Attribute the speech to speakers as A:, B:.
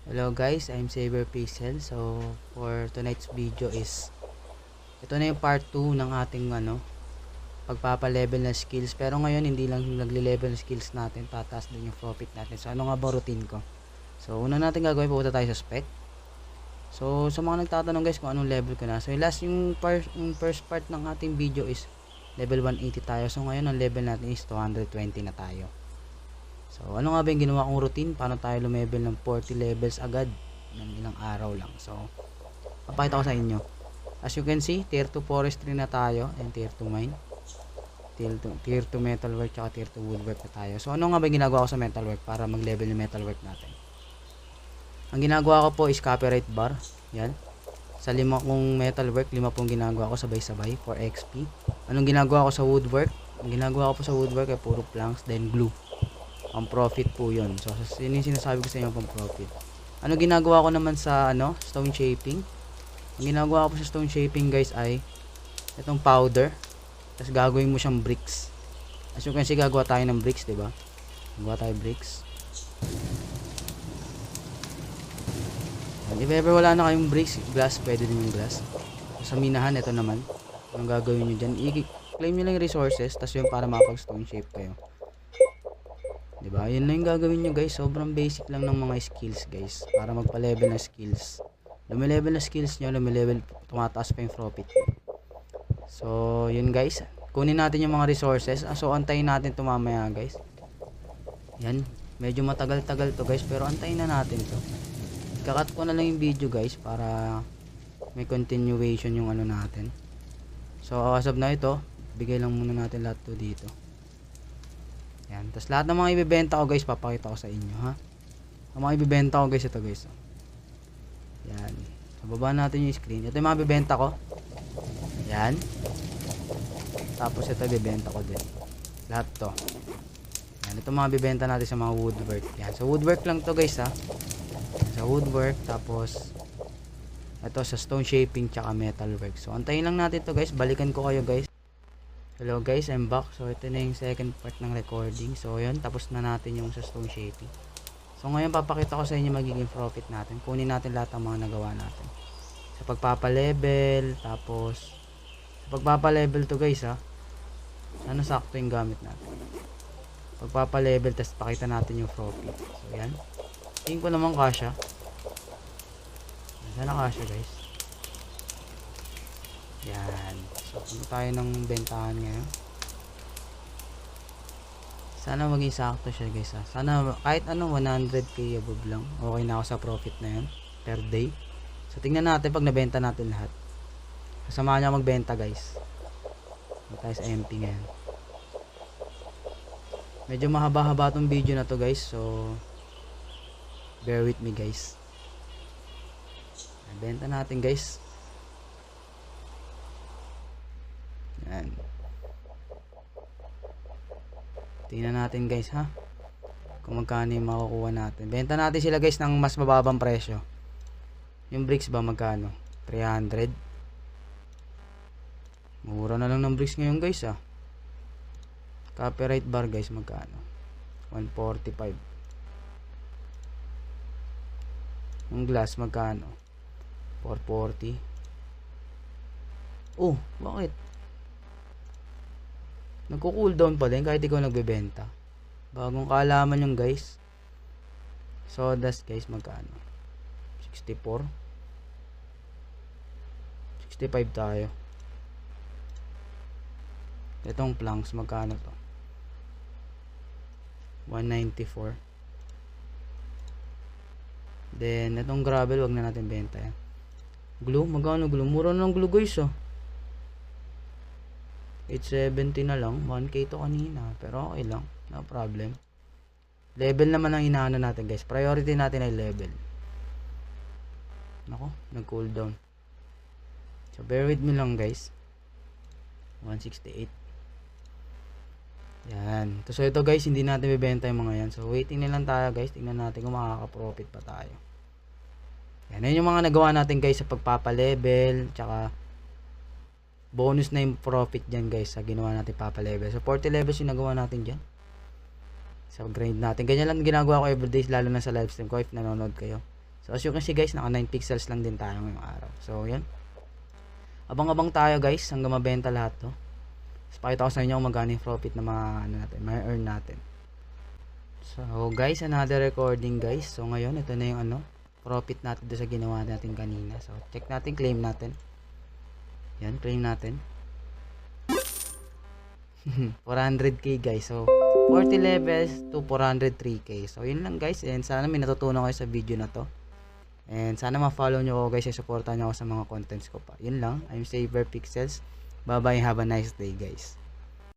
A: Hello guys, I'm Saber Pixel. So for tonight's video is ito na yung part 2 ng ating pagpapa-level na skills. Pero ngayon hindi lang nagle-level na skills natin, tataas din yung profit natin. So ano nga ba routine ko? So una natin gagawin, pupunta tayo sa spec. So sa mga nagtatanong guys kung anong level ko na. So yung first part ng ating video is level 180 tayo. So ngayon ang level natin is 220 na tayo. So, ano nga ba yung ginawa kong routine? Paano tayo lumevel ng 40 levels agad ng ilang araw lang. So, papakita ko sa inyo. As you can see, tier 2 forestry na tayo and tier 2 mine. Tier 2 metalwork at tier 2 woodwork na tayo. So, ano nga ba yung ginagawa ko sa metalwork para mag-level yung metalwork natin? Ang ginagawa ko po is copyright bar. Yan. Sa 5 kong metalwork, 5 pong ginagawa ko sabay-sabay for XP. Anong ginagawa ko sa woodwork? Ang ginagawa ko po sa woodwork ay puro planks, then glue. Ang profit po yun. So, yun yung sinasabi ko sa inyo pang profit. Ano ginagawa ko naman sa stone shaping? Ang ginagawa ko sa stone shaping guys ay itong powder. Tapos gagawin mo siyang bricks. As you can see, gagawa tayo ng bricks, diba? Gagawa tayo bricks. If ever wala na kayong bricks, glass, pwede din yung glass. So, sa minahan, ito naman. Anong gagawin nyo dyan? I-claim nyo lang yung resources, tapos yun para makapag stone shape kayo. Diba? Yun lang yung gagawin nyo guys. Sobrang basic lang ng mga skills guys. Para magpa-level na skills. Lumilevel na skills nyo, lumilevel, tumataas pa yung profit. So, yun guys. Kunin natin yung mga resources. So, antayin natin ito mamaya guys. Yan. Medyo matagal-tagal to guys. Pero antayin na natin to. Kakat ko na lang yung video guys. Para may continuation yung natin. So, as of na ito, bigay lang muna natin lahat to dito. Yan. Tapos lahat ng mga ibibenta ko guys, papakita ko sa inyo ha. Ang mga ibibenta ko guys, ito guys. Yan. So, baba natin yung screen. Ito yung mga ibibenta ko. Yan. Tapos ito ibibenta ko din. Lahat to. Yan. Ito mga ibibenta natin sa mga woodwork. Yan. So woodwork lang to guys ha. Sa woodwork. Tapos ito sa stone shaping tsaka metalwork. So antayin lang natin to guys. Balikan ko kayo guys. Hello guys, I'm back. So ito na yung second part ng recording. So yun, tapos na natin yung sa stone shaping. So ngayon papakita ko sa inyo magiging profit natin. Kunin natin lahat ng mga nagawa natin. Sa pagpapa-level, tapos sa pagpapa-level to guys ha. Sana sakto yung gamit natin. Pagpapa-level, tapos pakita natin yung profit. So yan. Tingin ko naman kasya. Sana kasya guys. Yan. So, punta tayo ng bentahan ngayon. Sana maging sakto siya guys ha. Sana kahit 100k above lang. Okay na ako sa profit na yan. Per day. So, tingnan natin pag nabenta natin lahat. Kasamahan niya magbenta guys. Punta tayo sa MP ngayon. Medyo mahaba-haba tong video na to guys. So, bear with me guys. Benta natin guys. Yan. Tingnan natin guys ha. Kung magkano yung makukuha natin. Benta natin sila guys ng mas mababang presyo. Yung bricks ba magkano? 300. Mura na lang ng bricks ngayon guys ha. Copyright bar guys magkano? 145. Yung glass magkano? 440. Oh, bakit? Nagko-cooldown pa din kahit ikaw nagbebenta. Bagong kaalaman yung guys. Sawdust guys magkano? 64. 65 tayo. Itong planks magkano to? 194. Then itong gravel wag na natin benta yan. Glue magkano glue? Mura na ng glue guys oh. 870 na lang. 1k to kanina. Pero okay lang. No problem. Level naman ang inaano natin guys. Priority natin ay level. Nako. Nag cooldown. So bear with me lang guys. 168. Yan. So ito guys. Hindi natin bibenta yung mga yan. So waiting na lang tayo guys. Tingnan natin kung makaka-profit pa tayo. Yan. Yan yung mga nagawa natin guys sa pagpapa-level. Tsaka bonus na yung profit dyan guys sa ginawa natin papa-level. So 40 levels yung nagawa natin dyan. Sa grind natin. Ganyan lang ginagawa ko everyday lalo na sa live stream ko if nanonood kayo. So as you can see guys, naka 9 pixels lang din tayo ngayong araw. So yan. Abang-abang tayo guys hanggang mabenta lahat to. So pakita ko sa inyo kung magkano yung profit na may earn natin. So guys, another recording guys. So ngayon, ito na yung profit natin doon sa ginawa natin kanina. So check natin, claim natin. Yan, claim natin. 400k guys. So 40 levels to 403k. So yun lang guys. And sana may natutunan kayo sa video na to. And sana ma-follow nyo ako guys. And supportan nyo ako sa mga contents ko pa. Yun lang. I'm Saver Pixels. Bye bye. Have a nice day guys.